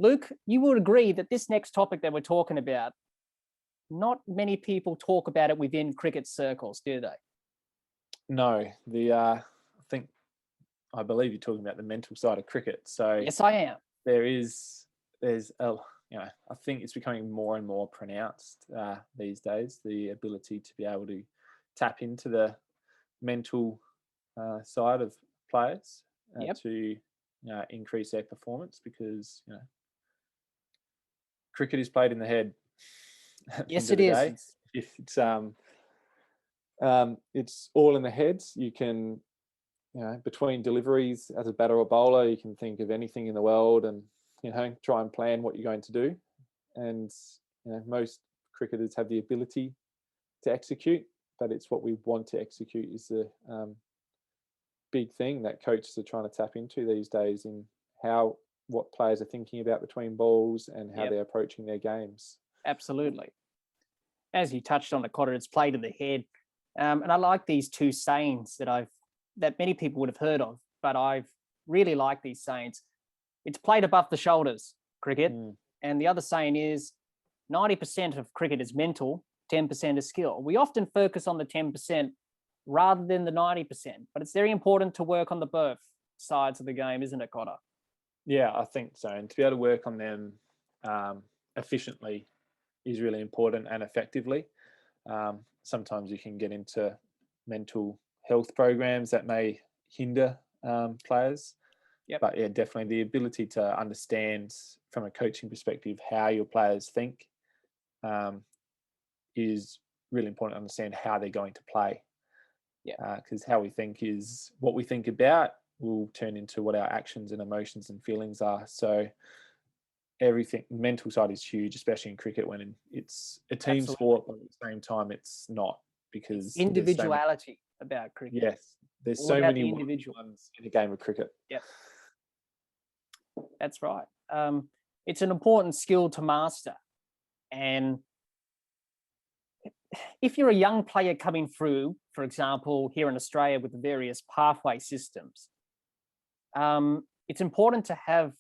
Luke, you would agree that this next topic that we're talking about, not many people talk about it within cricket circles, do they? No, I believe you're talking about the mental side of cricket. So yes, I am. there's I think it's becoming more and more pronounced these days, the ability to be able to tap into the mental side of players to increase their performance, because cricket is played in the head. Yes, it is. If it's all in the heads. You can, between deliveries as a batter or bowler, you can think of anything in the world and try and plan what you're going to do. And most cricketers have the ability to execute, but it's what we want to execute is the big thing that coaches are trying to tap into these days, in what players are thinking about between balls and how they're approaching their games. Absolutely. As you touched on, the Cotter, it's played in the head. And I like these two sayings that many people would have heard of, but I've really liked these sayings. It's played above the shoulders, cricket. And the other saying is 90% of cricket is mental, 10% is skill. We often focus on the 10% rather than the 90%, but it's very important to work on the both sides of the game, isn't it, Cotter? Yeah, I think so. And to be able to work on them efficiently is really important, and effectively. Sometimes you can get into mental health programs that may hinder players. But yeah, definitely the ability to understand from a coaching perspective how your players think is really important to understand how they're going to play. Because how we think is what we think about will turn into what our actions and emotions and feelings are. So everything, mental side is huge, especially in cricket when it's a team sport, but at the same time it's not, because it's individuality about cricket. Yes, there's so many ones in a game of cricket. Yep, that's right. It's an important skill to master, and if you're a young player coming through, for example, here in Australia with the various pathway systems, it's important to have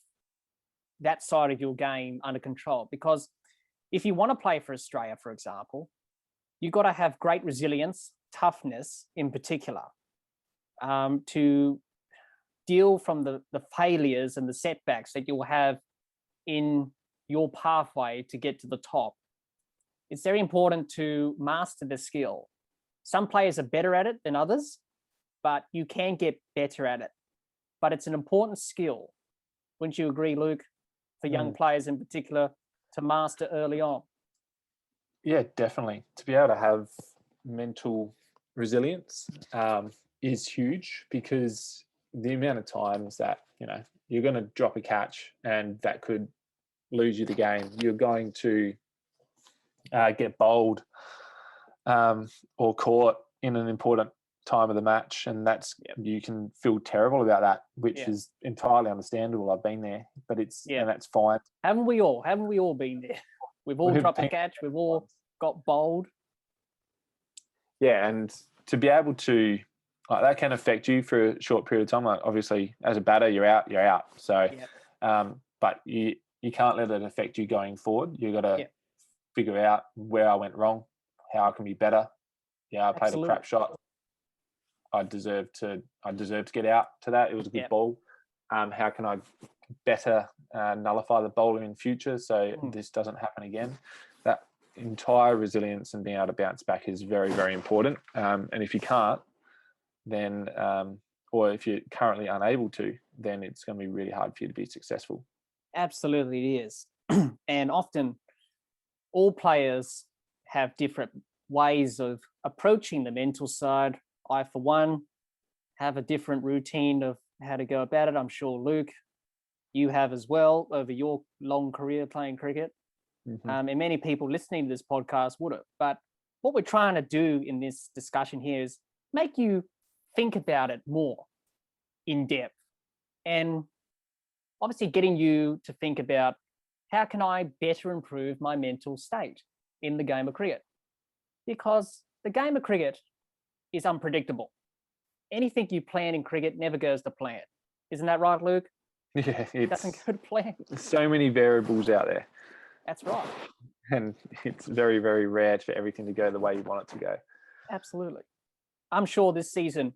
that side of your game under control, because if you want to play for Australia, for example, you've got to have great resilience, toughness in particular, to deal from the failures and the setbacks that you'll have in your pathway to get to the top. It's very important to master the skill. Some players are better at it than others, but you can get better at it. But it's an important skill. Wouldn't you agree, Luke, for young players in particular to master early on? Yeah, definitely. To be able to have mental resilience is huge, because the amount of times that, you're going to drop a catch and that could lose you the game. You're going to get bowled or caught in an important time of the match, and that's you can feel terrible about that, which is entirely understandable. I've been there, but and that's fine. Haven't we all been there? We've all dropped a catch, we've all got bowled. Yeah, and to be able to, that can affect you for a short period of time. Like, obviously as a batter, you're out. So but you can't let it affect you going forward. You've got to figure out where I went wrong, how I can be better. I played a crap shot. I deserve to get out to that. It was a good ball. How can I better nullify the bowler in future so this doesn't happen again? That entire resilience and being able to bounce back is very, very important. And if you can't, then or if you're currently unable to, then it's going to be really hard for you to be successful. Absolutely, it is. And often all players have different ways of approaching the mental side. I, for one, have a different routine of how to go about it. I'm sure, Luke, you have as well over your long career playing cricket. And many people listening to this podcast would have. But what we're trying to do in this discussion here is make you think about it more in depth, and obviously getting you to think about how can I better improve my mental state in the game of cricket? Because the game of cricket is unpredictable. Anything you plan in cricket never goes to plan. Isn't that right, Luke? Yeah, It doesn't it's go to plan. so many variables out there, That's right. and it's very, very rare for everything to go the way you want it to go. Absolutely. I'm sure this season,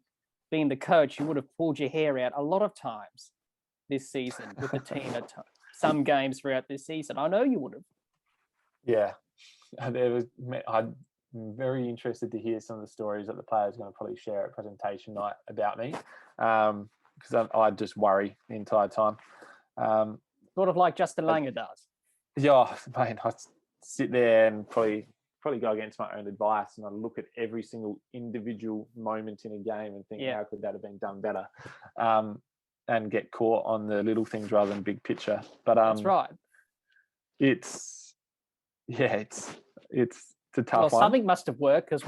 being the coach, you would have pulled your hair out a lot of times this season with the team at some games throughout this season. I know you would have. Yeah, I'm very interested to hear some of the stories that the players are going to probably share at presentation night about me, because I just worry the entire time. Sort of like Justin Langer does. Yeah, mate, I sit there and probably go against my own advice, and I look at every single individual moment in a game and think, how could that have been done better? And get caught on the little things rather than big picture. But That's right. It's a tough one. Something must have worked because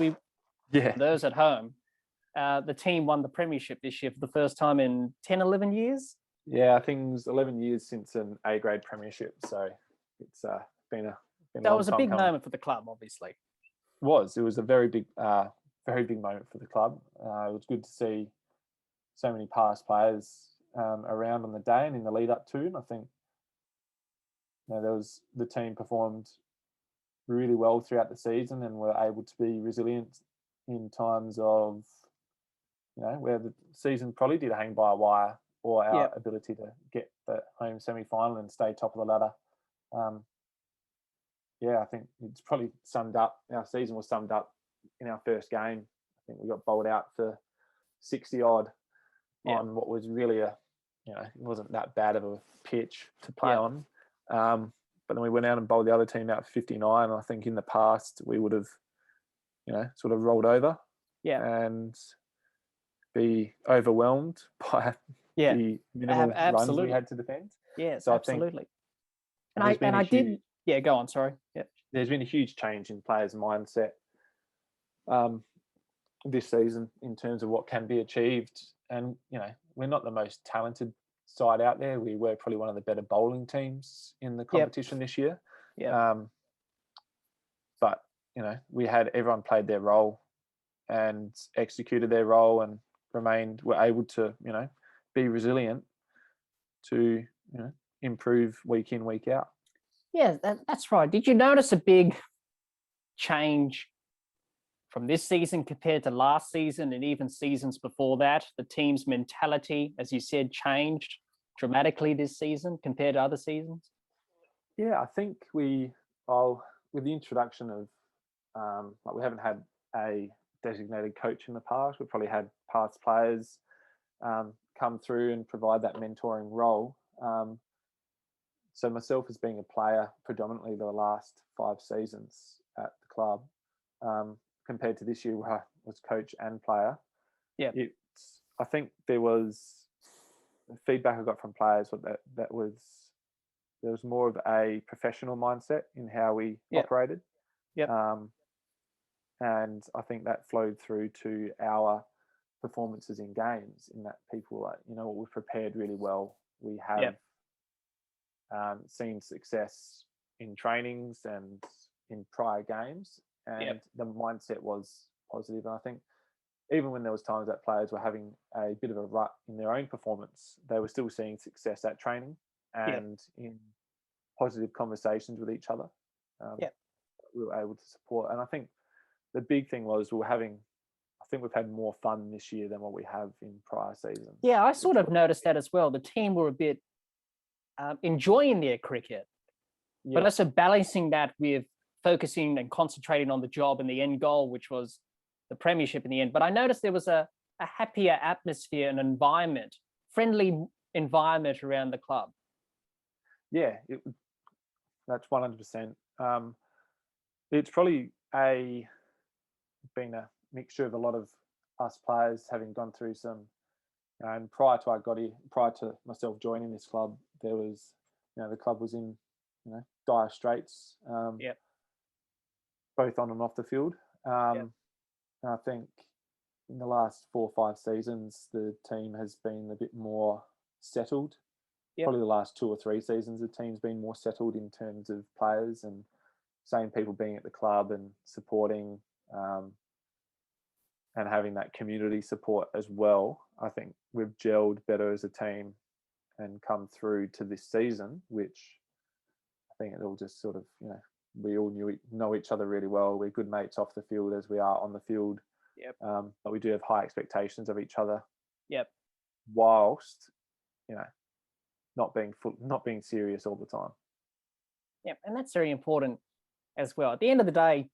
Yeah, those at home, the team won the premiership this year for the first time in 10, 11 years. Yeah, I think it was 11 years since an A-grade premiership. So it's been a That was a big coming. moment for the club, obviously. It was a very big moment for the club. It was good to see so many past players around on the day and in the lead up to. And I think the team performed really well throughout the season and were able to be resilient in times of where the season probably did hang by a wire, or our ability to get the home semi-final and stay top of the ladder. I think it's probably summed up. Our season was summed up in our first game. I think we got bowled out for 60 odd on what was really it wasn't that bad of a pitch to play on. But then we went out and bowled the other team out for 59. And I think in the past we would have, sort of rolled over and be overwhelmed by the minimal runs we had to defend. Yes, so absolutely. I think go on, sorry. Yeah. There's been a huge change in players' mindset this season in terms of what can be achieved. And, we're not the most talented side out there. We were probably one of the better bowling teams in the competition this year. But, we had everyone played their role and executed their role and were able to, be resilient to, improve week in, week out. Yeah, that's right. Did you notice a big change from this season compared to last season and even seasons before that? The team's mentality, as you said, changed dramatically this season compared to other seasons? Yeah, I think with the introduction of, we haven't had a designated coach in the past. We've probably had past players come through and provide that mentoring role. So myself as being a player predominantly the last 5 seasons at the club, compared to this year where I was coach and player. I think there was feedback I got from players that there was more of a professional mindset in how we operated. And I think that flowed through to our performances in games, in that people we've prepared really well. We have seen success in trainings and in prior games, and the mindset was positive. And I think even when there was times that players were having a bit of a rut in their own performance, they were still seeing success at training and in positive conversations with each other. We were able to support. And I think the big thing was I think we've had more fun this year than what we have in prior seasons. Yeah, I sort of noticed that as well. The team were a bit enjoying their cricket, but also balancing that with focusing and concentrating on the job and the end goal, which was the premiership in the end. But I noticed there was a happier atmosphere and environment, friendly environment around the club. Yeah, that's 100%. It's probably been a mixture of a lot of us players having gone through some. And prior to myself joining this club, there was, the club was in, dire straits, both on and off the field. And I think in the last 4 or 5 seasons, the team has been a bit more settled. Probably the last 2 or 3 seasons, the team's been more settled in terms of players and same people being at the club and supporting and having that community support as well. I think we've gelled better as a team and come through to this season, which I think it all just sort of, we all know each other really well. We're good mates off the field as we are on the field. Yep. But we do have high expectations of each other. Yep. Whilst, not being serious all the time. Yep. And that's very important as well. At the end of the day,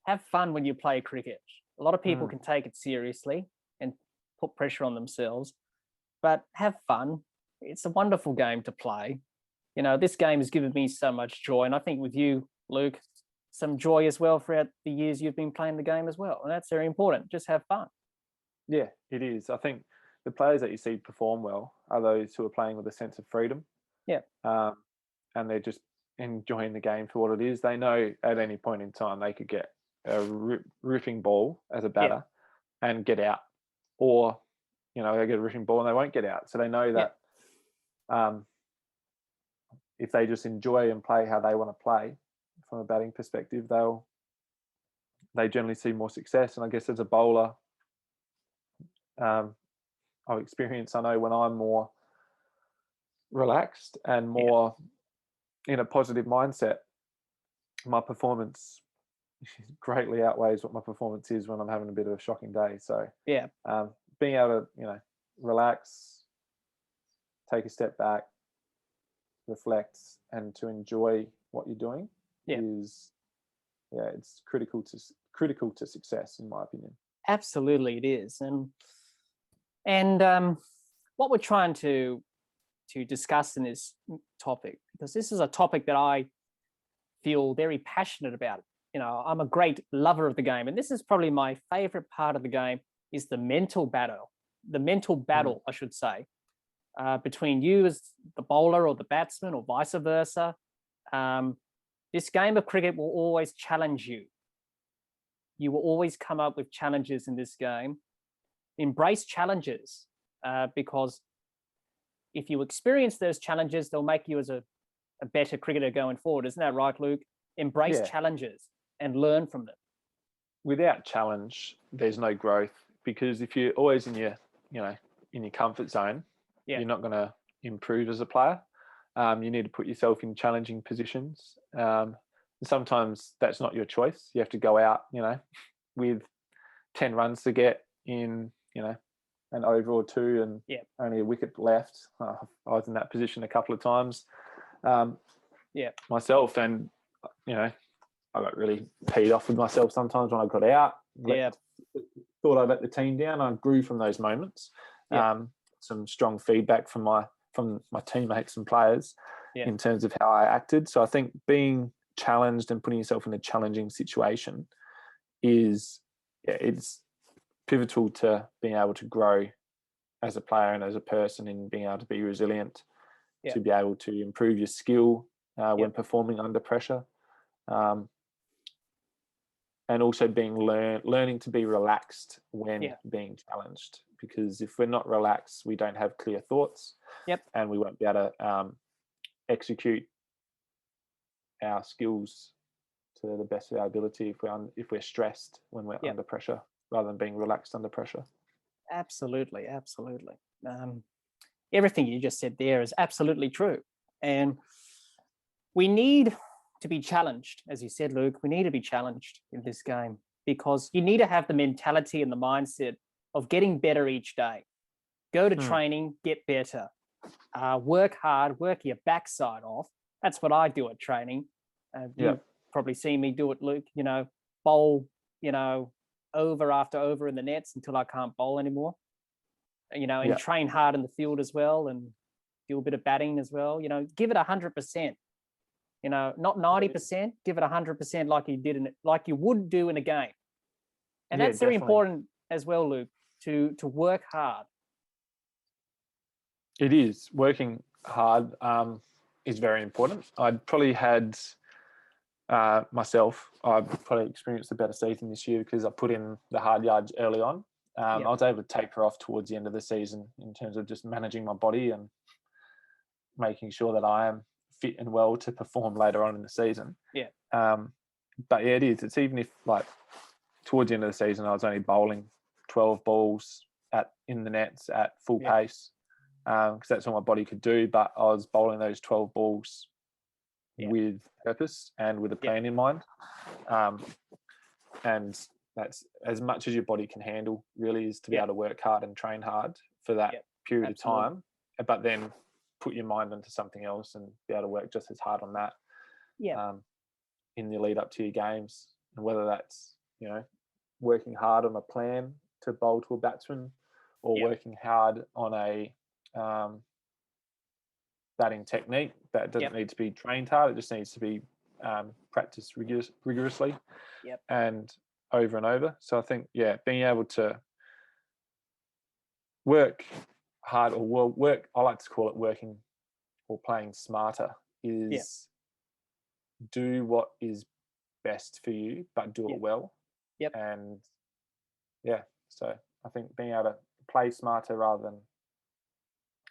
have fun when you play cricket. A lot of people can take it seriously and put pressure on themselves, but have fun. It's a wonderful game to play. This game has given me so much joy, and I think with you, Luke, some joy as well throughout the years you've been playing the game as well. And that's very important. Just have fun. Yeah, it is. I think the players that you see perform well are those who are playing with a sense of freedom. Yeah. And they're just enjoying the game for what it is. They know at any point in time they could get a ripping ball as a batter and get out, or they get a ripping ball and they won't get out. So they know that if they just enjoy and play how they want to play from a batting perspective, they generally see more success. And I guess as a bowler, I've experienced, I know when I'm more relaxed and more in a positive mindset, my performance greatly outweighs what my performance is when I'm having a bit of a shocking day. So being able to, relax, take a step back, reflect, and to enjoy what you're doing is, it's critical to success, in my opinion. Absolutely, it is. And what we're trying to discuss in this topic, because this is a topic that I feel very passionate about. I'm a great lover of the game, and this is probably my favorite part of the game, is the mental battle, I should say, between you as the bowler or the batsman or vice versa. This game of cricket will always challenge you. You will always come up with challenges in this game. Embrace challenges, because if you experience those challenges, they'll make you as a better cricketer going forward. Isn't that right, Luke? Embrace challenges and learn from them. Without challenge, there's no growth, because if you're always in your comfort zone, you're not going to improve as a player. You need to put yourself in challenging positions. Sometimes that's not your choice. You have to go out, with 10 runs to get in, an over or two and only a wicket left. I was in that position a couple of times myself, and, I got really peed off with myself sometimes when I got out. Thought I'd let the team down. I grew from those moments. Some strong feedback from my teammates and players in terms of how I acted. So I think being challenged and putting yourself in a challenging situation it's pivotal to being able to grow as a player and as a person, in being able to be resilient, to be able to improve your skill when performing under pressure, and also learning to be relaxed when being challenged. Because if we're not relaxed, we don't have clear thoughts, and we won't be able to execute our skills to the best of our ability if we're stressed when we're under pressure, rather than being relaxed under pressure. Absolutely. Everything you just said there is absolutely true. And we need to be challenged, as you said, Luke. We need to be challenged in this game, because you need to have the mentality and the mindset of getting better each day. Go to training, get better. Work hard, work your backside off. That's what I do at training. You've probably seen me do it, Luke. Bowl, over after over in the nets until I can't bowl anymore. And train hard in the field as well, and do a bit of batting as well. Give it 100%. Not 90%. Give it 100%, like you would do in a game. And that's very important as well, Luke, to work hard. It is. Working hard is very important. I'd probably had myself, I've probably experienced a better season this year because I put in the hard yards early on. I was able to taper off towards the end of the season in terms of just managing my body and making sure that I am fit and well to perform later on in the season. But it is. It's even if, like, towards the end of the season, I was only bowling 12 balls in the nets at full pace. because that's all my body could do. But I was bowling those 12 balls with purpose and with a plan in mind. And that's as much as your body can handle, really, is to be able to work hard and train hard for that period of time, but then put your mind into something else and be able to work just as hard on that in the lead up to your games. And whether that's, working hard on a plan to bowl to a batsman, or working hard on a batting technique that doesn't need to be trained hard. It just needs to be practiced rigorously and over. So I think, being able to work hard, or work, I like to call it working or playing smarter, is do what is best for you, but do it well. And so I think being able to play smarter rather than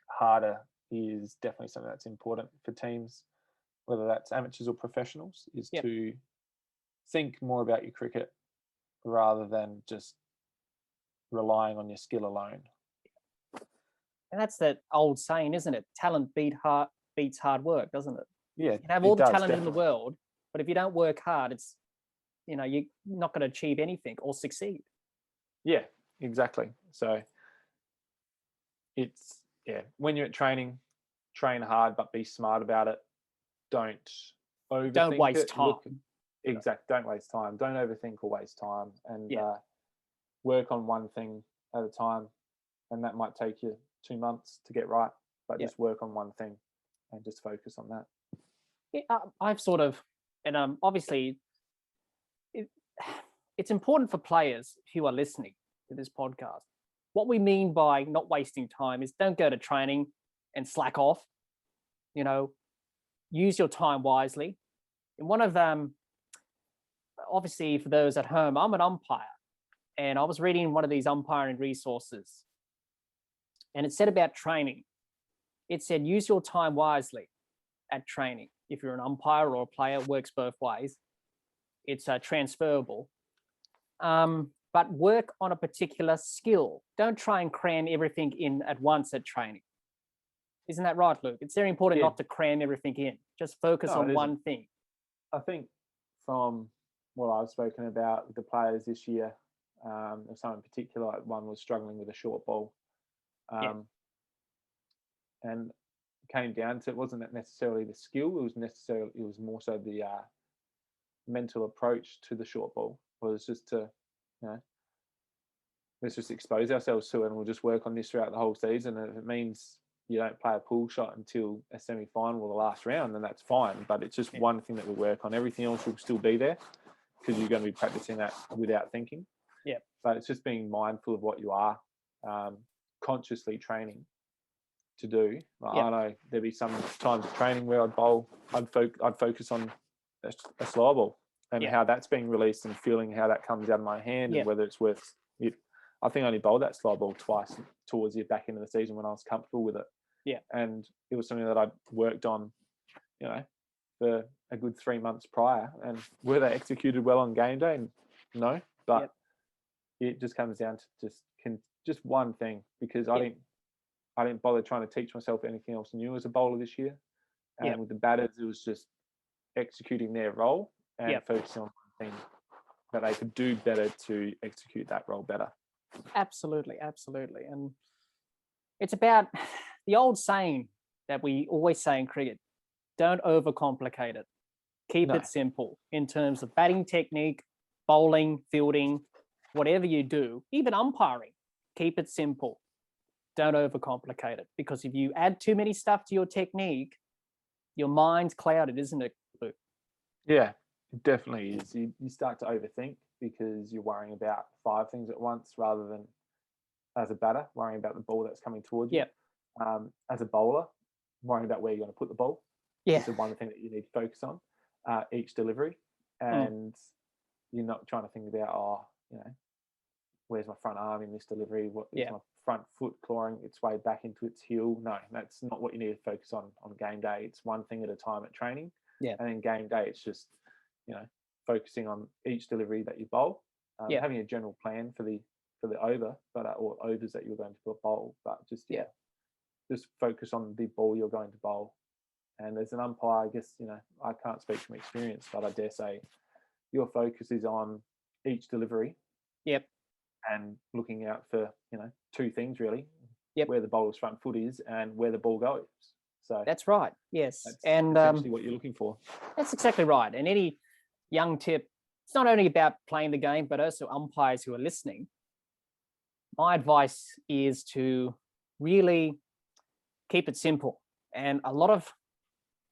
harder is definitely something that's important for teams, whether that's amateurs or professionals, is to think more about your cricket rather than just relying on your skill alone. And that's that old saying, isn't it? Talent beats hard work, doesn't it? Yeah, you can have all the talent definitely in the world, but if you don't work hard, it's you're not going to achieve anything or succeed. Yeah, exactly. So it's when you're at training, train hard, but be smart about it. Don't overthink. Don't waste time. Don't waste time. Don't overthink or waste time, and work on one thing at a time. And that might take you 2 months to get right, but just work on one thing and just focus on that. Yeah, I've sort of, and obviously, it's important for players who are listening to this podcast. What we mean by not wasting time is don't go to training and slack off. Use your time wisely. And one of them, obviously, for those at home, I'm an umpire, and I was reading one of these umpiring resources, and it said about training. It said use your time wisely at training. If you're an umpire or a player, it works both ways. It's transferable. But work on a particular skill. Don't try and cram everything in at once at training. Isn't that right, Luke? It's very important not to cram everything in. Just focus on one thing. I think from what I've spoken about with the players this year, there's some in particular, like one was struggling with a short ball. And it came down to, it wasn't necessarily the skill, it was more so the mental approach to the short ball. Was just to, let's just expose ourselves to it, and we'll just work on this throughout the whole season. And if it means you don't play a pull shot until a semi-final or the last round, then that's fine. But it's just one thing that we work on. Everything else will still be there because you're going to be practicing that without thinking. Yeah. But it's just being mindful of what you are consciously training to do. I know there'd be some times of training where I'd focus on a slow ball and how that's being released and feeling how that comes out of my hand and whether it's worth it. I think I only bowled that slow ball twice towards the back end of the season when I was comfortable with it. Yeah. And it was something that I'd worked on, for a good 3 months prior. And were they executed well on game day? No. But it just comes down to just one thing, because I didn't bother trying to teach myself anything else new as a bowler this year. And with the batters, it was just executing their role and focusing on one thing that they could do better to execute that role better. Absolutely. And it's about the old saying that we always say in cricket: don't overcomplicate it. Keep it simple in terms of batting technique, bowling, fielding, whatever you do, even umpiring. Keep it simple. Don't overcomplicate it, because if you add too many stuff to your technique, your mind's clouded, isn't it, Luke? Yeah, it definitely is. You start to overthink because you're worrying about 5 things at once rather than, as a batter, worrying about the ball that's coming towards you. As a bowler, worrying about where you're going to put the ball. It's the one thing that you need to focus on each delivery. And you're not trying to think about, where's my front arm in this delivery? What is my front foot clawing its way back into its heel? No, that's not what you need to focus on game day. It's one thing at a time at training. And then game day, it's just, focusing on each delivery that you bowl, having a general plan for the over, but or overs that you're going to bowl, but just just focus on the ball you're going to bowl. And as an umpire, I guess, I can't speak from experience, but I dare say your focus is on each delivery. Yep. And looking out for, two things really. Yep. Where the bowler's front foot is and where the ball goes. So that's right. Yes. that's and essentially what you're looking for. That's exactly right. And any young tip, it's not only about playing the game, but also umpires who are listening. My advice is to really keep it simple. And a lot of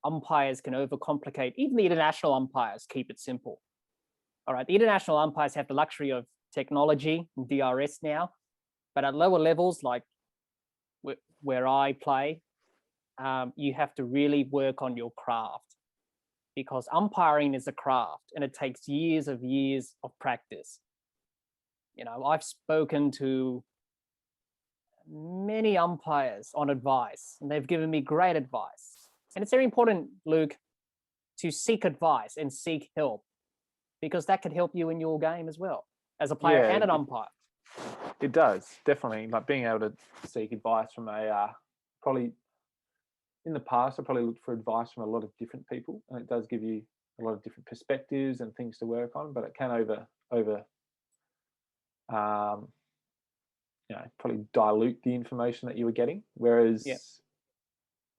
umpires can overcomplicate. Even the international umpires keep it simple. All right. The international umpires have the luxury of technology and DRS now, but at lower levels, like where I play, you have to really work on your craft, because umpiring is a craft and it takes years of practice. I've spoken to many umpires on advice, and they've given me great advice. And it's very important, Luke, to seek advice and seek help, because that could help you in your game as well, as a player and an umpire. It does, definitely. Like being able to seek advice from probably in the past, I probably looked for advice from a lot of different people, and it does give you a lot of different perspectives and things to work on, but it can probably dilute the information that you were getting. Whereas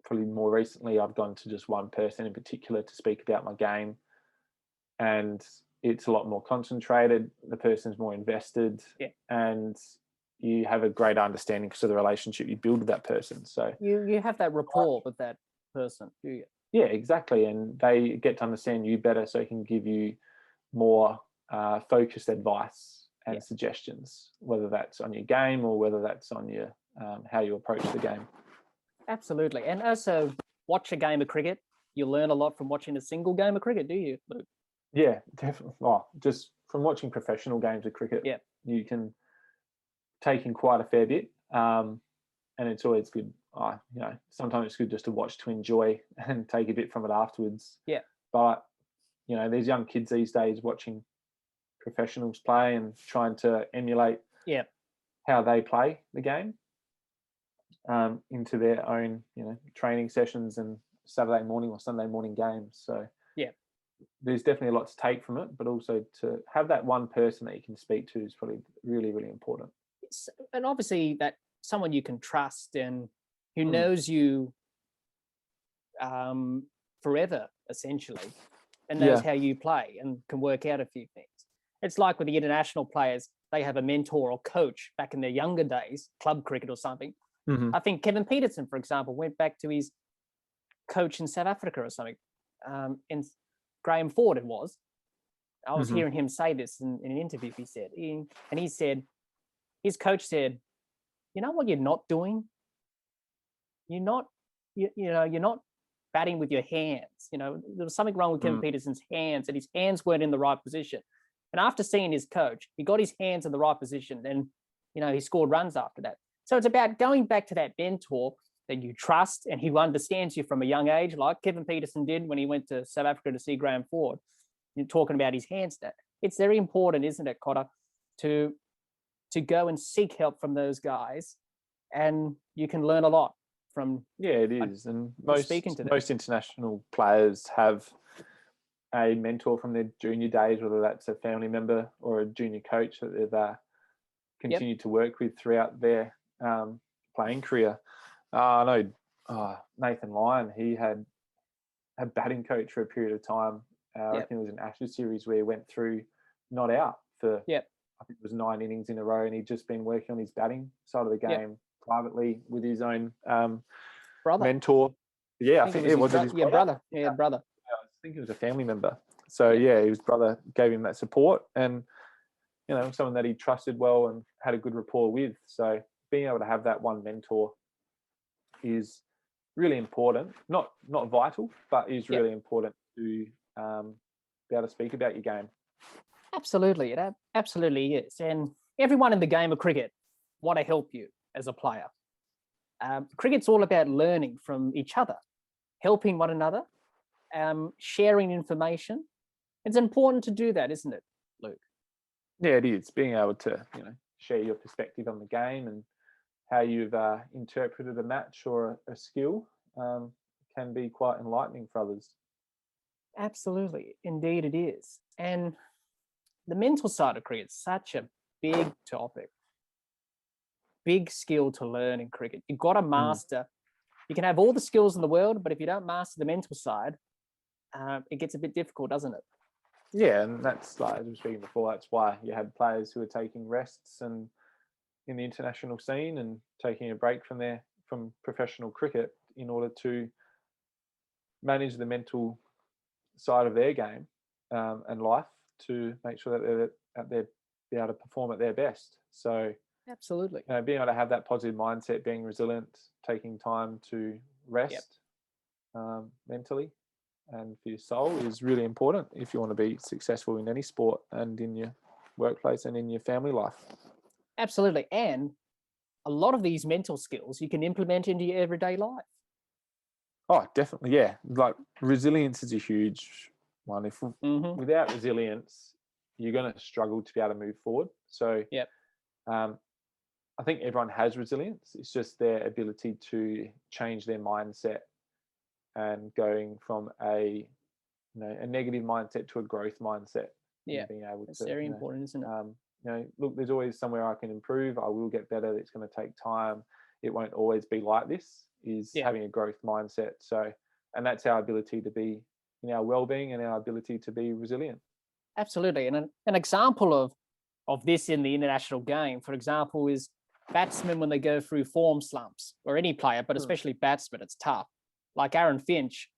probably more recently, I've gone to just one person in particular to speak about my game, and it's a lot more concentrated. The person's more invested, and you have a great understanding because of the relationship you build with that person. So you have that rapport with that person, do you? Yeah, exactly. And they get to understand you better, so they can give you more focused advice and suggestions, whether that's on your game or whether that's on your how you approach the game. Absolutely. And also, watch a game of cricket. You learn a lot from watching a single game of cricket, do you, Luke? Yeah, definitely. Well, just from watching professional games of cricket, you can take in quite a fair bit, and it's always good. Sometimes it's good just to watch to enjoy and take a bit from it afterwards. Yeah. But there's young kids these days watching professionals play and trying to emulate how they play the game into their own training sessions and Saturday morning or Sunday morning games. So there's definitely a lot to take from it, but also to have that one person that you can speak to is probably really, really important. And obviously that someone you can trust and who knows you forever, essentially, and knows how you play and can work out a few things. It's like with the international players, they have a mentor or coach back in their younger days, club cricket or something. I think Kevin Peterson, for example, went back to his coach in South Africa or something. In Graham Ford, it was. I was hearing him say this in an interview. He said, his coach said, "You know what you're not doing? You're not batting with your hands. There was something wrong with Kevin Peterson's hands, and his hands weren't in the right position. And after seeing his coach, he got his hands in the right position, and he scored runs after that. So it's about going back to that mentor that you trust and who understands you from a young age, like Kevin Peterson did when he went to South Africa to see Graham Ford, talking about his hand stat. It's very important, isn't it, Cotter, to go and seek help from those guys, and you can learn a lot from. Yeah, it is. And most international players have a mentor from their junior days, whether that's a family member or a junior coach that they've continued to work with throughout their playing career. I know Nathan Lyon, he had a batting coach for a period of time. I reckon it was an Ashes series where he went through not out for, I think it was 9 innings in a row, and he'd just been working on his batting side of the game privately with his own brother mentor. Yeah, I think it was his brother. Yeah, brother. I think it was a family member. So his brother gave him that support, and someone that he trusted well and had a good rapport with. So being able to have that one mentor is really important. Not vital, but is really important to be able to speak about your game. Absolutely, it absolutely is. And everyone in the game of cricket want to help you as a player. Cricket's all about learning from each other, helping one another, sharing information. It's important to do that, isn't it, Luke? Yeah, it is. Being able to share your perspective on the game and how you've interpreted a match or a skill can be quite enlightening for others. Absolutely. Indeed it is. And the mental side of cricket is such a big topic, big skill to learn in cricket. You've got to master. You can have all the skills in the world, but if you don't master the mental side, it gets a bit difficult, doesn't it? Yeah, and that's like as I was speaking before, that's why you had players who are taking rests and in the international scene and taking a break from professional cricket in order to manage the mental side of their game and life to make sure that they're be able to perform at their best. So absolutely, being able to have that positive mindset, being resilient, taking time to rest mentally and for your soul is really important if you want to be successful in any sport and in your workplace and in your family life. Absolutely. And a lot of these mental skills you can implement into your everyday life. Oh, definitely. Yeah. Like resilience is a huge one. If without resilience, you're going to struggle to be able to move forward. So I think everyone has resilience. It's just their ability to change their mindset and going from a negative mindset to a growth mindset. Yeah, being able it's to, very important, isn't it? Look, there's always somewhere I can improve. I will get better. It's going to take time. It won't always be like this. Is having a growth mindset. So, and that's our ability to be in our well-being and our ability to be resilient. Absolutely, and an example of this in the international game, for example, is batsmen when they go through form slumps, or any player, but especially batsmen. It's tough. Like Aaron Finch,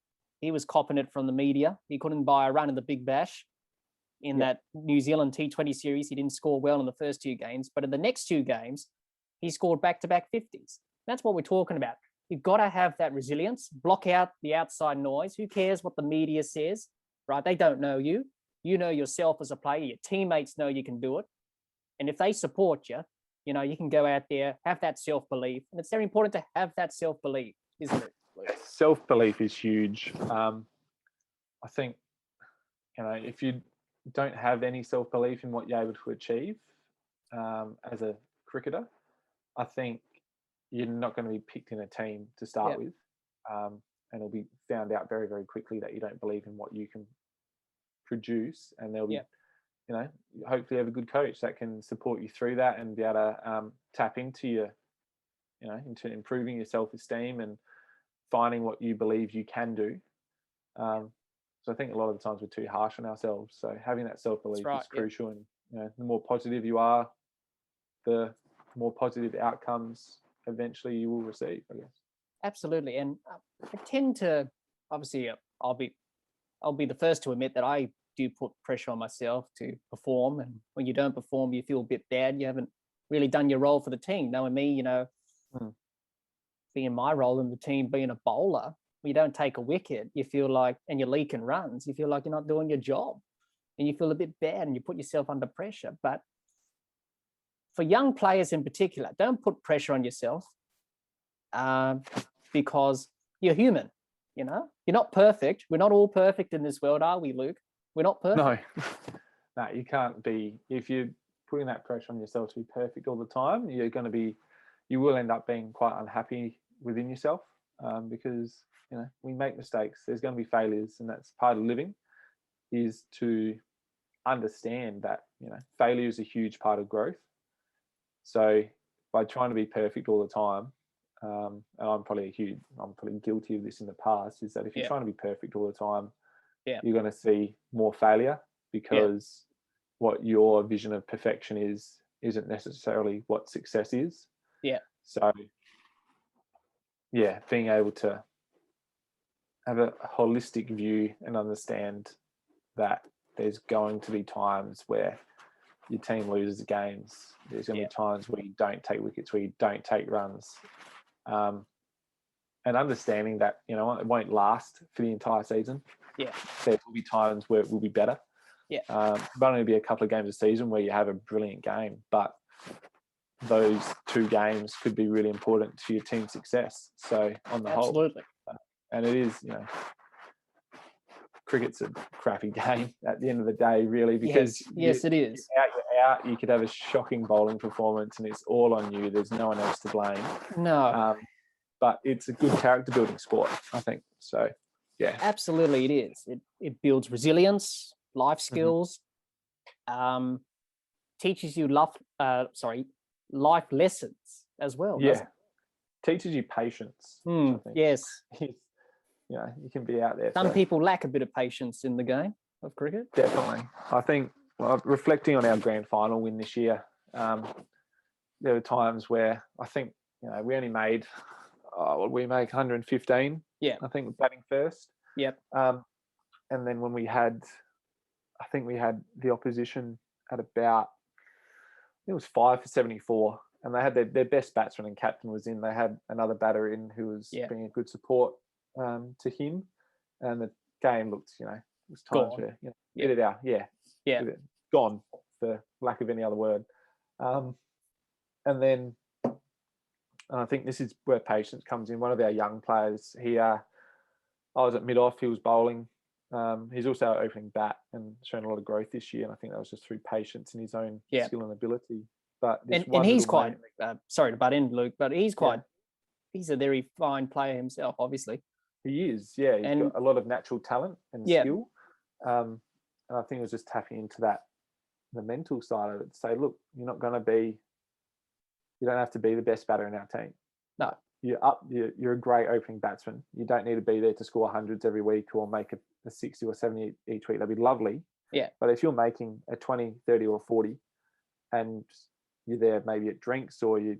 he was copping it from the media. He couldn't buy a run in the Big Bash. In that New Zealand T20 series, he didn't score well in the first 2 games, but in the next 2 games, he scored back-to-back 50s. That's what we're talking about. You've got to have that resilience, block out the outside noise. Who cares what the media says, right? They don't know you. You know yourself as a player. Your teammates know you can do it. And if they support you, you can go out there, have that self-belief. And it's very important to have that self-belief, isn't it? Self-belief is huge. I think, if you don't have any self-belief in what you're able to achieve as a cricketer, I think you're not going to be picked in a team to start with. And it'll be found out very, very quickly that you don't believe in what you can produce. And there'll be, hopefully have a good coach that can support you through that and be able to tap into your, into improving your self-esteem and finding what you believe you can do. So I think a lot of the times we're too harsh on ourselves. So having that self-belief is crucial. And the more positive you are, the more positive outcomes eventually you will receive, I guess. Absolutely. And I tend to, obviously, I'll be the first to admit that I do put pressure on myself to perform. And when you don't perform, you feel a bit bad. You haven't really done your role for the team. Knowing me, being my role in the team, being a bowler, when you don't take a wicket, you feel like, and you're leaking runs, you feel like you're not doing your job. And you feel a bit bad and you put yourself under pressure. But for young players in particular, don't put pressure on yourself because you're human, You're not perfect. We're not all perfect in this world, are we, Luke? We're not perfect. No, you can't be. If you're putting that pressure on yourself to be perfect all the time, you will end up being quite unhappy within yourself because, we make mistakes. There's going to be failures, and that's part of living, is to understand that, failure is a huge part of growth. So by trying to be perfect all the time, and I'm probably guilty of this in the past, is that if you're trying to be perfect all the time, you're going to see more failure because what your vision of perfection isn't necessarily what success is. Yeah. So, being able to have a holistic view and understand that there's going to be times where your team loses games. There's going to be times where you don't take wickets, where you don't take runs. And understanding that, it won't last for the entire season. Yeah. There will be times where it will be better. Yeah. It might only be a couple of games a season where you have a brilliant game, but those 2 games could be really important to your team's success. So on the whole, and it is, cricket's a crappy game at the end of the day, really, because yes, it is. You're out, you could have a shocking bowling performance, and it's all on you. There's no one else to blame. No, But it's a good character building sport, I think. So, yeah, absolutely, it is. It builds resilience, life skills, teaches you life lessons as well. Yeah, teaches you patience. I think. Yes, you can be out there. Some people lack a bit of patience in the game of cricket. Definitely, I think. Well, reflecting on our grand final win this year, there were times where I think we only made we make 115. Yeah, I think batting first. Yep. And then when we had the opposition at about, it was 5 for 74, and they had their best batsman and captain was in. They had another batter in who was being a good support to him, and the game looked, it was times where get it out, gone for lack of any other word, and then. And I think this is where patience comes in. One of our young players, I was at mid-off, he was bowling. He's also opening bat and shown a lot of growth this year. And I think that was just through patience and his own skill and ability. But and he's quite, sorry to butt in, Luke, but he's he's a very fine player himself, obviously. He is, yeah. He's got a lot of natural talent and skill. And I think it was just tapping into the mental side of it, to say, look, you're not going to be, you don't have to be the best batter in our team. No. You're a great opening batsman. You don't need to be there to score hundreds every week or make a 60 or 70 each week. That'd be lovely. Yeah. But if you're making a 20, 30 or 40 and you're there maybe at drinks or you're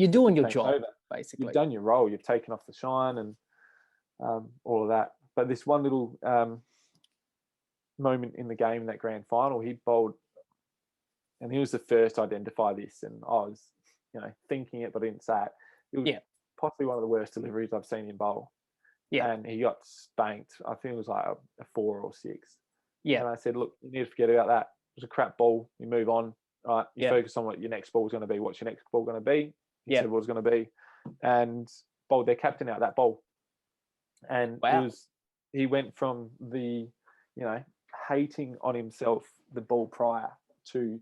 doing your job, basically. You've done your role. You've taken off the shine and all of that. But this one little moment in the game, in that grand final, he bowled, and he was the first to identify this, and I was, thinking it, but I didn't say it. It was possibly one of the worst deliveries I've seen him bowl. Yeah. And he got spanked. I think it was like a 4 or 6. Yeah. And I said, look, you need to forget about that. It was a crap ball. You move on. All right. You focus on what your next ball is going to be. What's your next ball going to be? He said what it was going to be. And bowled their captain out that ball. And he went from the, hating on himself the ball prior to,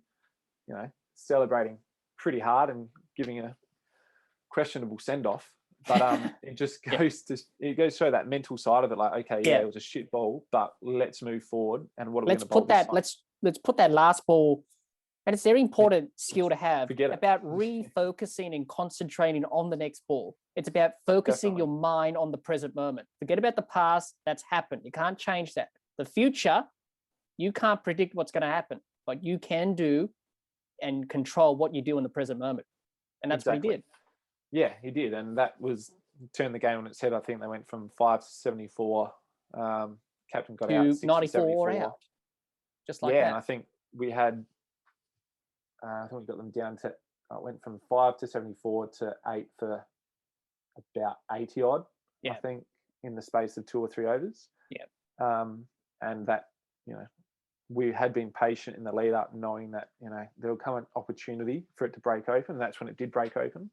celebrating pretty hard and giving a questionable send-off. But it just goes to show that mental side of it. Like, okay, it was a shit ball, but let's move forward. And what are we going to bowl this time? Let's put that last ball, and it's a very important skill to have about refocusing and concentrating on the next ball. It's about focusing your mind on the present moment. Forget about the past. That's happened. You can't change that. The future, you can't predict what's going to happen, but you can do and control what you do in the present moment. And that's what he did. Yeah, he did. And that was turned the game on its head. I think they went from 5 to 74. Captain got out 6 94 out. Just like that. Yeah, and I think we had, I think we got them down to, it went from 5 to 74 to 8 for about 80 odd, I think, in the space of 2 or 3 overs. Yeah. And that, we had been patient in the lead up, knowing that, there will come an opportunity for it to break open. And that's when it did break open.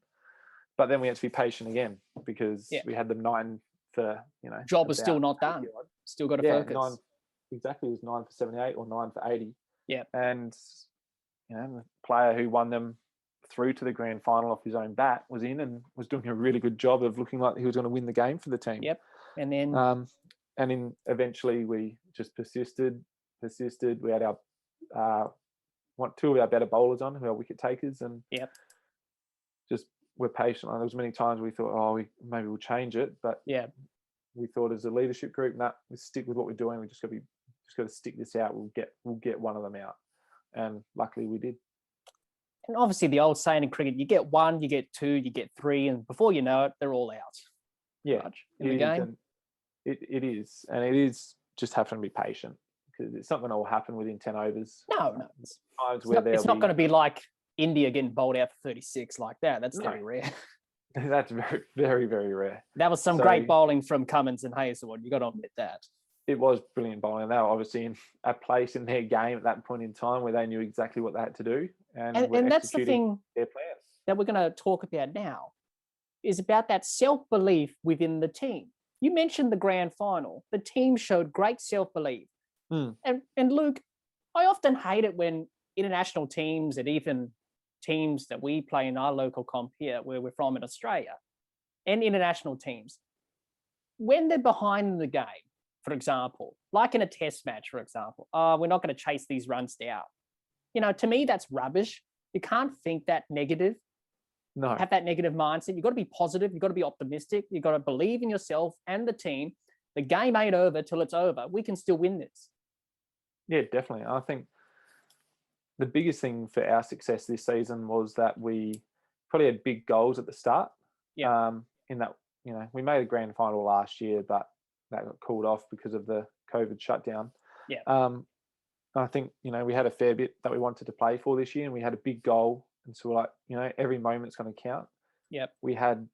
But then we had to be patient again because we had them 9 for, job was still not done. Still got to focus. 9, exactly. It was 9 for 78 or 9 for 80. Yeah. And, the player who won them through to the grand final off his own bat was in and was doing a really good job of looking like he was going to win the game for the team. Yep. And then, eventually we just persisted. We had our 2 of our better bowlers on, who are wicket takers, and just we're patient. There was many times we thought, maybe we'll change it, but we thought as a leadership group, we stick with what we're doing. We just got to stick this out. We'll get one of them out, and luckily we did. And obviously, the old saying in cricket: you get 1, you get 2, you get 3, and before you know it, they're all out. Yeah, in the game. It is, and it is just having to be patient. Because it's something that will happen within 10 overs. No. It's not going to be like India getting bowled out for 36 like that. That's very rare. That's very, very, very rare. That was some great bowling from Cummins and Hazelwood. You got to admit that. It was brilliant bowling. They were obviously in a place in their game at that point in time where they knew exactly what they had to do. And that's the thing their plans. That we're going to talk about now is about that self-belief within the team. You mentioned the grand final. The team showed great self-belief. And Luke, I often hate it when international teams and even teams that we play in our local comp here, where we're from in Australia, and international teams, when they're behind in the game, for example, like in a test match, for example, we're not going to chase these runs down. To me, that's rubbish. You can't think that negative, No. have that negative mindset. You've got to be positive. You've got to be optimistic. You've got to believe in yourself and the team. The game ain't over till it's over. We can still win this. Yeah, definitely. I think the biggest thing for our success this season was that we probably had big goals at the start. Yeah. In that, we made a grand final last year, but that got called off because of the COVID shutdown. Yeah. I think, we had a fair bit that we wanted to play for this year, and we had a big goal. And so we're like, every moment's going to count. Yep. We had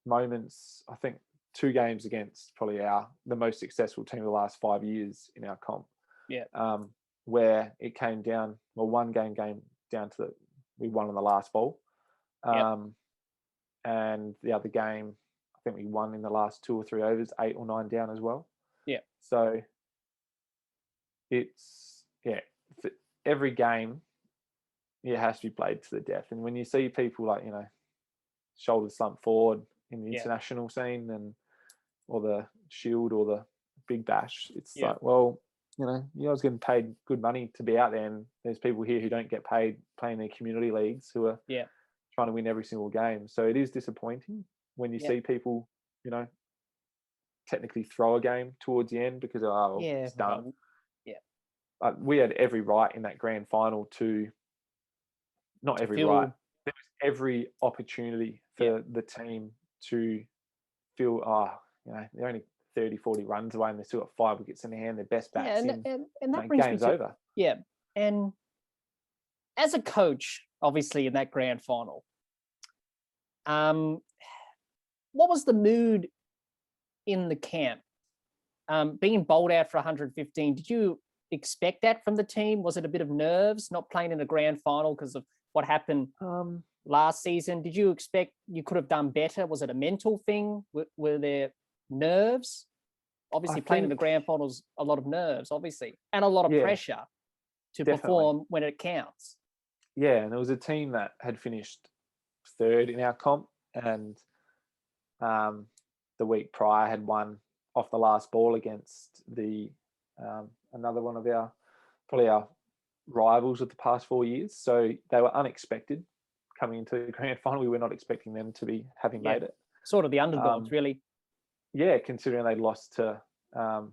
moments, I think 2 games against probably the most successful team of the last 5 years in our comp. Yeah. Where it came down, one game down to we won on the last ball. Yep. And the other game, I think we won in the last 2 or 3 overs, 8 or 9 down as well. Yeah. So it's, for every game, it has to be played to the death. And when you see people like, shoulders slump forward in the international scene or the Shield or the Big Bash, it's like, well, you guys getting paid good money to be out there, and there's people here who don't get paid playing their community leagues who are trying to win every single game. So it is disappointing when you see people, technically throw a game towards the end because it's done. We had every right in that grand final not every right. There was every opportunity for the team to feel, they're only 30, 40 runs away and they've still got 5 wickets in their hand, their best bats and that brings game's me to, over. Yeah. And as a coach, obviously in that grand final, what was the mood in the camp? Being bowled out for 115, did you expect that from the team? Was it a bit of nerves not playing in a grand final because of what happened last season? Did you expect you could have done better? Was it a mental thing? Were there nerves? Obviously, playing in the grand finals, a lot of nerves, obviously, and a lot of pressure to perform when it counts. Yeah, and it was a team that had finished 3rd in our comp, and the week prior had won off the last ball against the another one of probably our rivals of the past 4 years. So they were unexpected coming into the grand final. We were not expecting them to be having made it. Sort of the underdogs, really. Yeah, considering they lost to the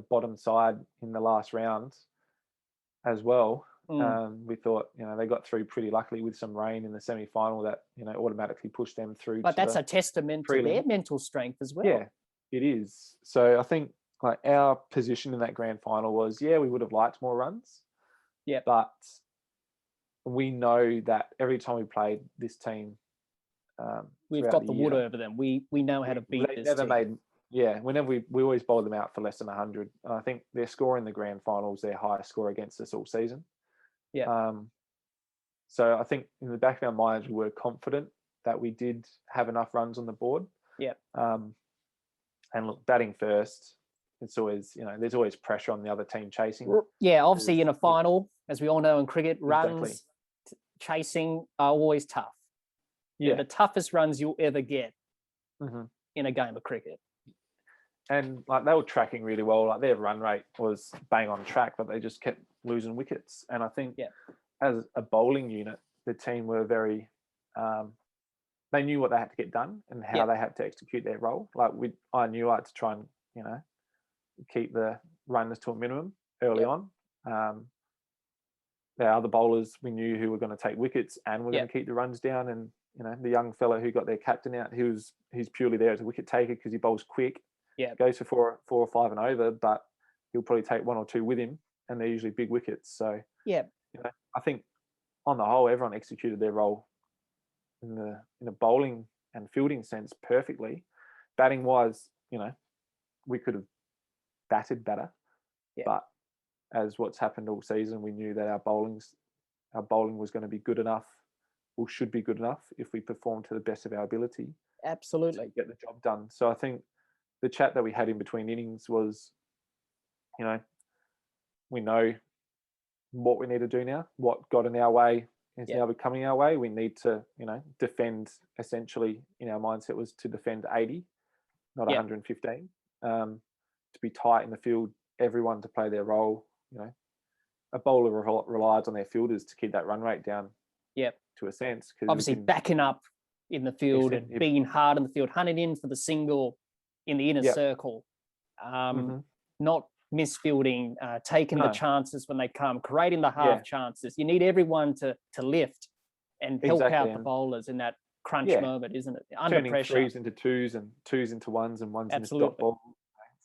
bottom side in the last round as well. We thought, they got through pretty luckily with some rain in the semi-final that, automatically pushed them through. But that's a testament to their mental strength as well. Yeah, it is. So I think our position in that grand final was, we would have liked more runs. Yeah. But we know that every time we played this team, we've got the wood over them. We know how to beat this team. Whenever we always bowled them out for less than 100. And I think their score in the grand finals, their highest score against us all season. Yeah. So I think in the back of our minds, we were confident that we did have enough runs on the board. Yeah. And look, batting first, it's always, there's always pressure on the other team chasing. Yeah, obviously in a final, as we all know in cricket, runs chasing are always tough. They're the toughest runs you'll ever get in a game of cricket. And they were tracking really well. Their run rate was bang on track, but they just kept losing wickets. And I think as a bowling unit, the team were very, they knew what they had to get done and how they had to execute their role. I knew I had to try and, keep the runs to a minimum early on. The other bowlers, we knew who were going to take wickets and were going to keep the runs down. And, the young fellow who got their captain out, he's purely there as a wicket taker because he bowls quick. Yeah. Goes for 4 or 5 and over, but he'll probably take 1 or 2 with him, and they're usually big wickets. So I think on the whole, everyone executed their role in a bowling and fielding sense perfectly. Batting wise, we could have batted better, but as what's happened all season, we knew that our bowling was going to be good enough, or should be good enough if we perform to the best of our ability. Absolutely, to get the job done. So I think the chat that we had in between innings was, we know what we need to do now, what got in our way is now becoming our way. We need to, defend, essentially in our mindset was to defend 80, not 115, to be tight in the field, everyone to play their role. A bowler relies on their fielders to keep that run rate down. To a sense, because obviously backing up in the field and being hard in the field, hunting in for the single in the inner circle, not misfielding, taking the chances when they come, creating the half chances. You need everyone to lift and help out the bowlers in that crunch moment, isn't it? Under turning pressure. Threes into twos and twos into ones and ones into dot ball,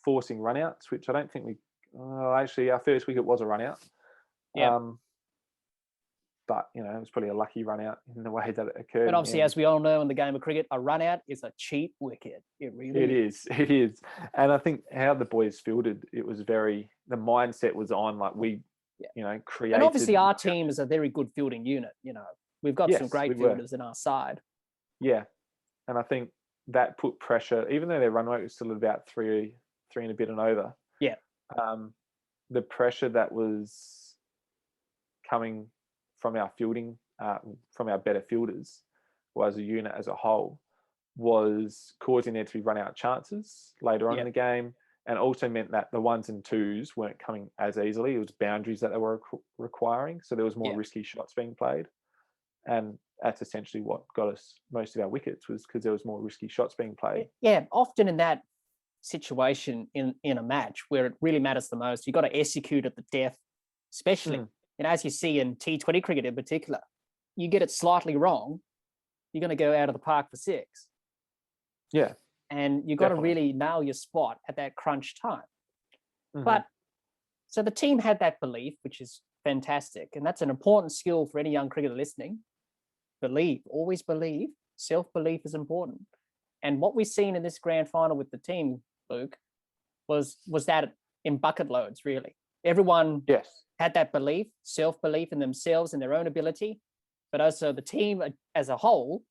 forcing runouts, which I don't think actually our first wicket was a run out. But it was probably a lucky run out in the way that it occurred. But obviously, as we all know in the game of cricket, a run out is a cheap wicket. It really is. It is. And I think how the boys fielded, it was the mindset was on, like we, created. And obviously our team is a very good fielding unit. We've got some great fielders in our side. Yeah. And I think that put pressure, even though their run rate was still about three and a bit and over. Yeah. The pressure that was coming from our fielding, from our better fielders, as a unit as a whole, was causing there to be run out chances later on in the game, and also meant that the ones and twos weren't coming as easily. It was boundaries that they were requiring, so there was more risky shots being played, and that's essentially what got us most of our wickets, was because there was more risky shots being played. Yeah, often in that situation in a match where it really matters the most, you've got to execute at the death, especially. And as you see in T20 cricket in particular, you get it slightly wrong, you're going to go out of the park for 6. Yeah. And you've got to really nail your spot at that crunch time. But so the team had that belief, which is fantastic. And that's an important skill for any young cricketer listening. Believe, always believe. Self-belief is important. And what we've seen in this grand final with the team, Luke, was that in bucket loads, really. Everyone had that belief, self-belief in themselves and their own ability, but also the team as a whole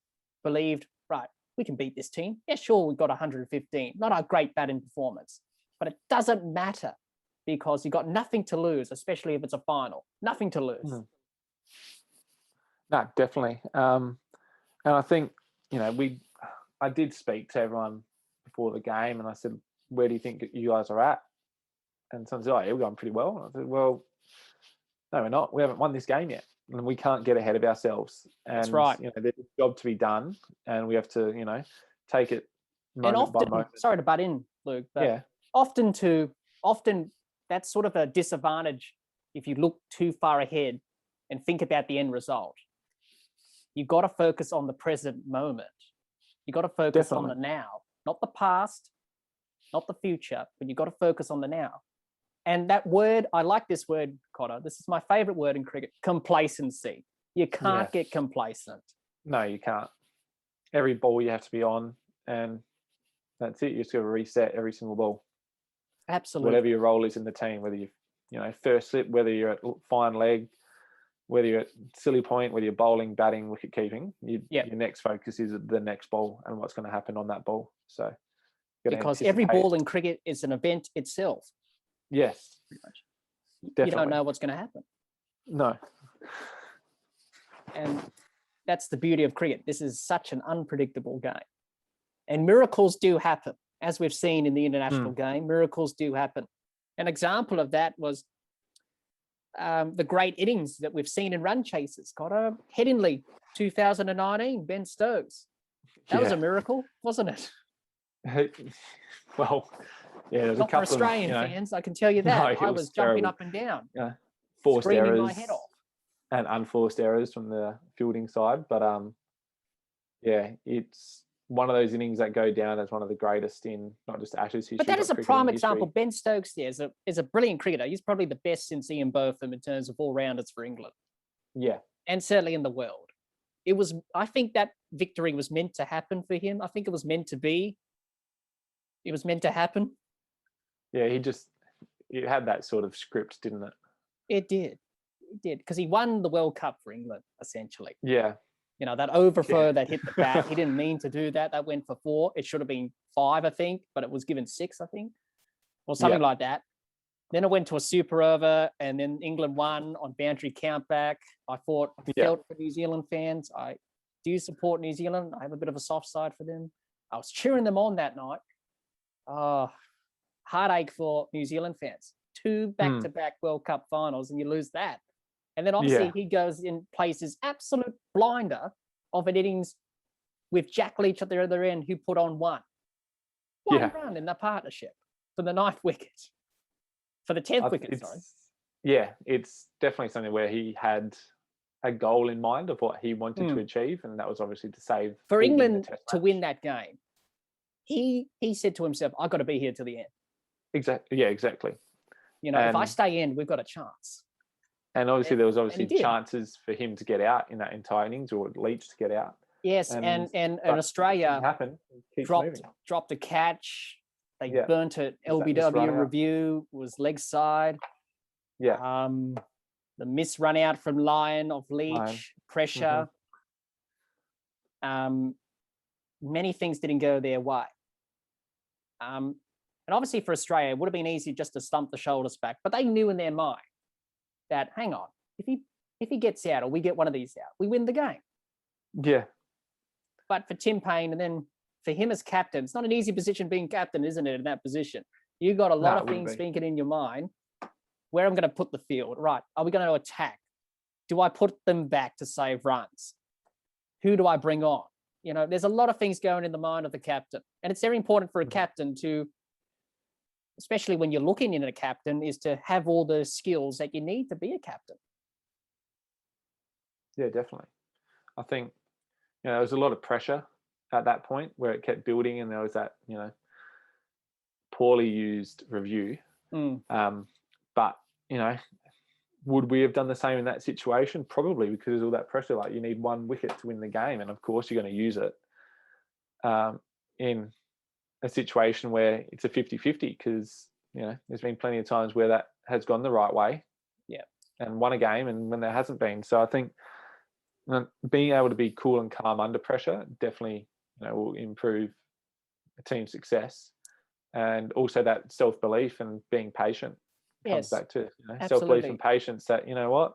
believed, right, we can beat this team. Yeah, sure, we've got 115. Not a great batting performance, but it doesn't matter because you've got nothing to lose, especially if it's a final. Nothing to lose. No, definitely. And I think, I did speak to everyone before the game and I said, where do you think you guys are at? And someone said, we're going pretty well. And I said, well, no, we're not. We haven't won this game yet. And we can't get ahead of ourselves. And, that's right. There's a job to be done. And we have to, take it moment by moment. Sorry to butt in, Luke, but often that's sort of a disadvantage if you look too far ahead and think about the end result. You've got to focus on the present moment. You've got to focus on the now, not the past, not the future, but you've got to focus on the now. And that word, I like this word, Cotter. This is my favorite word in cricket, complacency. You can't get complacent. No, you can't. Every ball you have to be on, and that's it. You just got to reset every single ball. Absolutely. Whatever your role is in the team, whether you first slip, whether you're at fine leg, whether you're at silly point, whether you're bowling, batting, wicket keeping, your next focus is the next ball and what's going to happen on that ball. So, because every ball in cricket is an event itself. Yes, pretty much. Definitely. You don't know what's going to happen. No. And that's the beauty of cricket. This is such an unpredictable game. And miracles do happen. As we've seen in the international game, miracles do happen. An example of that was the great innings that we've seen in run chases. Got Headingley, 2019, Ben Stokes. That was a miracle, wasn't it? Well, there's not a couple for Australian fans, I can tell you that. I was jumping up and down, forced screaming errors my head off, and unforced errors from the fielding side. But it's one of those innings that go down as one of the greatest in not just Ashes history. But that is a prime example. Ben Stokes there is a brilliant cricketer. He's probably the best since Ian Botham in terms of all-rounders for England. Yeah. And certainly in the world. I think that victory was meant to happen for him. I think it was meant to be. It was meant to happen. Yeah, it had that sort of script, didn't it? It did. Because he won the World Cup for England, essentially. Yeah. That overthrow that hit the bat, he didn't mean to do that. That went for 4. It should have been 5, I think, but it was given 6, I think, or something like that. Then it went to a super over, and then England won on boundary countback. I felt for New Zealand fans. I do support New Zealand. I have a bit of a soft side for them. I was cheering them on that night. Oh, heartache for New Zealand fans. 2 back-to-back World Cup finals, and you lose that. And then obviously he goes and plays his absolute blinder of an innings with Jack Leach at the other end, who put on one run in the partnership for the 9th wicket. For the 10th wicket, sorry. Yeah, it's definitely something where he had a goal in mind of what he wanted to achieve, and that was obviously to save for England to win that game. He said to himself, "I've got to be here to the end." Exactly. Yeah, exactly. You know, if I stay in, we've got a chance. And obviously, there was obviously chances for him to get out in that entire innings, or Leach to get out. Yes, and Australia dropped a catch. They burnt it. LBW review was leg side. Yeah. The miss run out from Lyon of Leach, pressure. Many things didn't go their way. And obviously for Australia, it would have been easy just to stump the shoulders back, but they knew in their mind that, hang on, if he gets out or we get one of these out, we win the game. Yeah. But for Tim Payne, and then for him as captain, it's not an easy position being captain, isn't it, in that position? You got a lot of things thinking in your mind. Where I'm going to put the field, right? Are we going to attack? Do I put them back to save runs? Who do I bring on? You know, there's a lot of things going in the mind of the captain. And it's very important for a captain to, especially when you're looking in a captain, is to have all the skills that you need to be a captain. Yeah, definitely. I think, you know, there was a lot of pressure at that point where it kept building, and there was that, you know, poorly used review. But, you know, would we have done the same in that situation? Probably, because there's all that pressure. Like, you need 1 wicket to win the game, and of course you're going to use it in a situation where it's a 50-50, because, you know, there's been plenty of times where that has gone the right way and won a game, and when there hasn't been. So I think, you know, being able to be cool and calm under pressure definitely, you know, will improve a team's success, and also that self-belief and being patient comes back to, you know, self-belief and patience, that, you know what,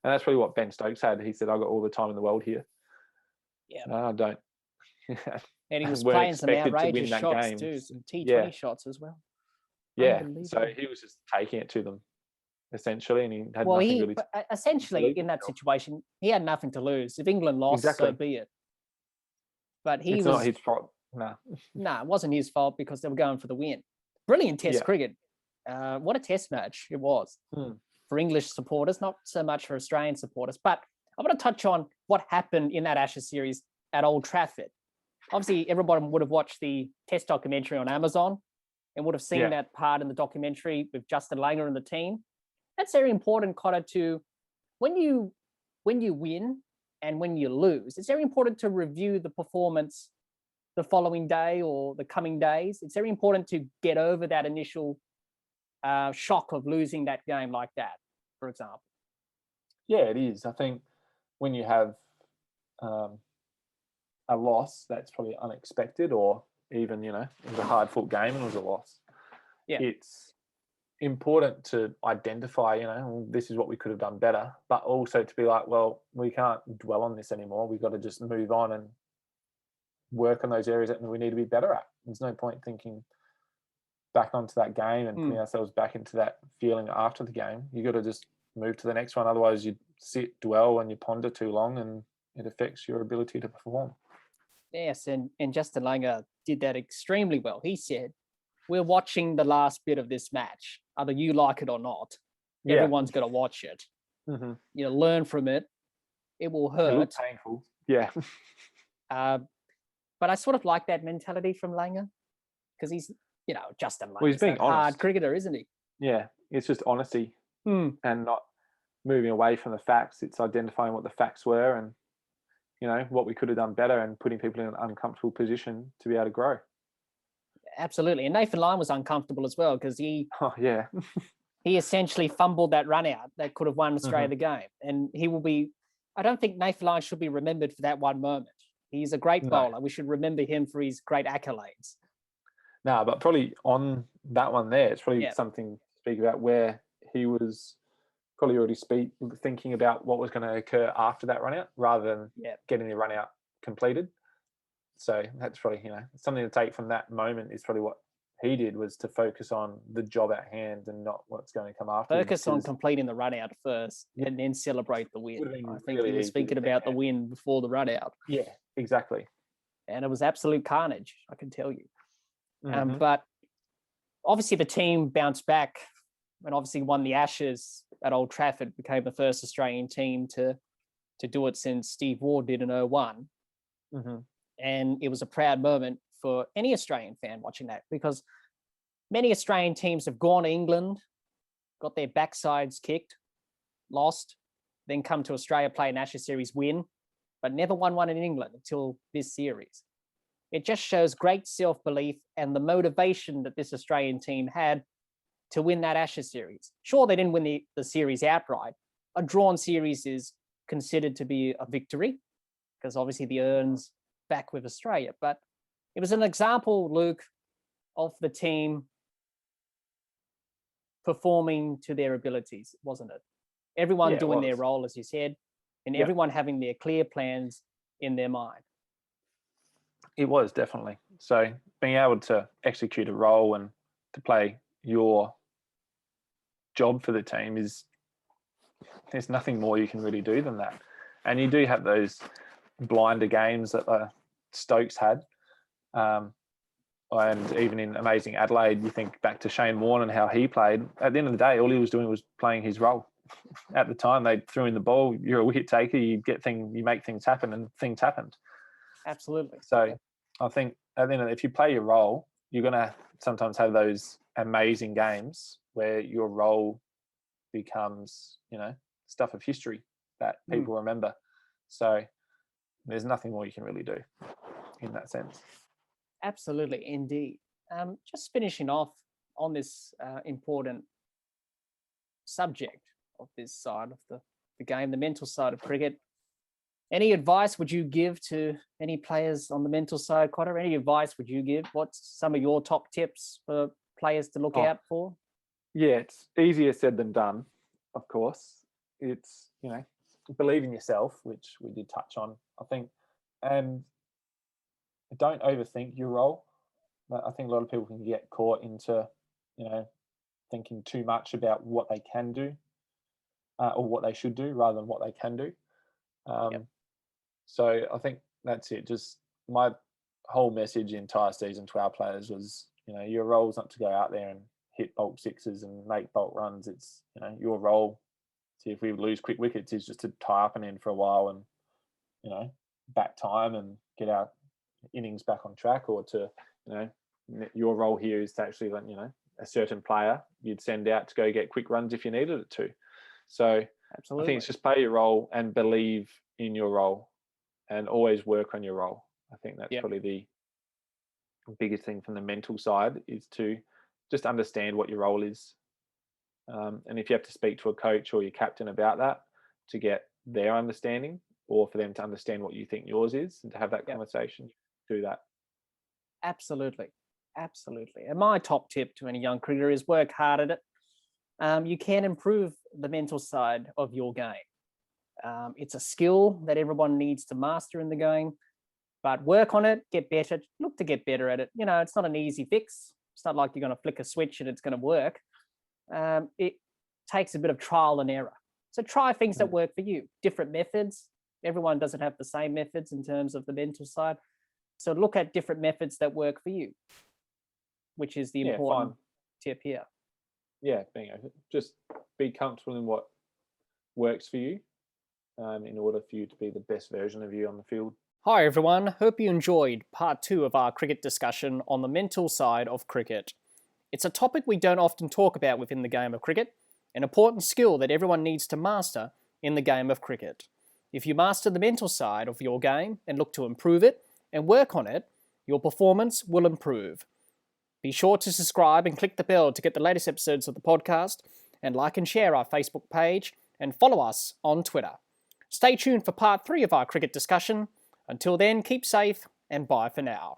and that's really what Ben Stokes had. He said, "I got all the time in the world here." Yeah. No, I don't. And he was playing some outrageous shots too, some T20 shots as well. Yeah, so he was just taking it to them, essentially, and he had nothing really. Essentially, in that situation, he had nothing to lose. If England lost, so be it. But it's not his fault. No, it wasn't his fault, because they were going for the win. Brilliant Test cricket. What a Test match it was for English supporters, not so much for Australian supporters. But I want to touch on what happened in that Ashes series at Old Trafford. Obviously, everybody would have watched the Test documentary on Amazon and would have seen that part in the documentary with Justin Langer and the team. That's very important, Cotter, to when you win and when you lose, it's very important to review the performance the following day or the coming days. It's very important to get over that initial shock of losing that game like that, for example. Yeah, it is. I think when you have a loss that's probably unexpected, or even, you know, it was a hard-fought game and it was a loss, it's important to identify, you know, this is what we could have done better, but also to be like, well, we can't dwell on this anymore. We've got to just move on and work on those areas that we need to be better at. There's no point thinking back onto that game and putting ourselves back into that feeling after the game. You got to just move to the next one. Otherwise, you sit, dwell, and you ponder too long, and it affects your ability to perform. Yes, and Justin Langer did that extremely well. He said, "We're watching the last bit of this match. Either you like it or not. Everyone's got to watch it. You know, learn from it. It will hurt. It looks painful. Yeah." But I sort of like that mentality from Langer, because he's, you know, Justin Langer. Well, he's being honest. Hard cricketer, isn't he? Yeah, it's just honesty and not moving away from the facts. It's identifying what the facts were and, you know, what we could have done better, and putting people in an uncomfortable position to be able to grow. Absolutely. And Nathan Lyon was uncomfortable as well, because he he essentially fumbled that run out that could have won Australia the game. And he will be, I don't think Nathan Lyon should be remembered for that one moment. He's a great bowler. We should remember him for his great accolades. No, but probably on that one there, it's probably something speak about where he was probably already thinking about what was going to occur after that run out rather than getting the run out completed. So that's probably, something to take from that moment is probably what he did, was to focus on the job at hand and not what's going to come after. Focus on completing the run out first and then celebrate the win. I think he was thinking about the win before the run out. Yeah, exactly. And it was absolute carnage, I can tell you. Mm-hmm. But obviously the team bounced back and obviously won the Ashes at Old Trafford, became the first Australian team to do it since Steve Ward did in 2001. Mm-hmm. And it was a proud moment for any Australian fan watching that, because many Australian teams have gone to England, got their backsides kicked, lost, then come to Australia, play an Ashes series, win, but never won one in England until this series. It just shows great self-belief and the motivation that this Australian team had to win that Ashes series. Sure, they didn't win the series outright. A drawn series is considered to be a victory because obviously the Earns back with Australia. But it was an example, Luke, of the team performing to their abilities, wasn't it? Everyone doing their role, as you said, and everyone having their clear plans in their mind. It was, definitely. So being able to execute a role and to play your job for the team there's nothing more you can really do than that. And you do have those blinder games that Stokes had. And even in amazing Adelaide, you think back to Shane Warne and how he played. At the end of the day, all he was doing was playing his role. At the time, they threw in the ball. You're a wicket taker. You make things happen, and things happened. Absolutely. So I think at the end, if you play your role, you're going to sometimes have those amazing games where your role becomes, stuff of history that people remember. So there's nothing more you can really do in that sense. Absolutely, indeed. Just finishing off on this important subject of this side of the game, the mental side of cricket. Any advice would you give to any players on the mental side, Cotter? Any advice would you give? What's some of your top tips for players to look out for? Yeah, it's easier said than done, of course. It's, believe in yourself, which we did touch on, I think, and don't overthink your role. I think a lot of people can get caught into, thinking too much about what they can do or what they should do rather than what they can do. So I think that's it. Just my whole message the entire season to our players was, your role is not to go out there and hit bulk sixes and make bulk runs. It's, your role, see if we lose quick wickets, is just to tie up an end for a while and, back time and get our innings back on track, or to, your role here is to actually let, a certain player you'd send out to go get quick runs if you needed it to. So absolutely. I think it's just play your role and believe in your role and always work on your role. I think that's probably the biggest thing from the mental side, is to just understand what your role is. And if you have to speak to a coach or your captain about that to get their understanding, or for them to understand what you think yours is and to have that conversation, do that. Absolutely. Absolutely. And my top tip to any young cricketer is work hard at it. You can improve the mental side of your game. It's a skill that everyone needs to master in the game, but work on it, get better, look to get better at it. It's not an easy fix. It's not like you're going to flick a switch and it's going to work. It takes a bit of trial and error. So try things that work for you, different methods. Everyone doesn't have the same methods in terms of the mental side. So look at different methods that work for you, which is the important tip here. Yeah, just be comfortable in what works for you in order for you to be the best version of you on the field. Hi everyone, hope you enjoyed part 2 of our cricket discussion on the mental side of cricket. It's a topic we don't often talk about within the game of cricket, an important skill that everyone needs to master in the game of cricket. If you master the mental side of your game and look to improve it and work on it, your performance will improve. Be sure to subscribe and click the bell to get the latest episodes of the podcast, and like and share our Facebook page and follow us on Twitter. Stay tuned for part 3 of our cricket discussion. Until then, keep safe and bye for now.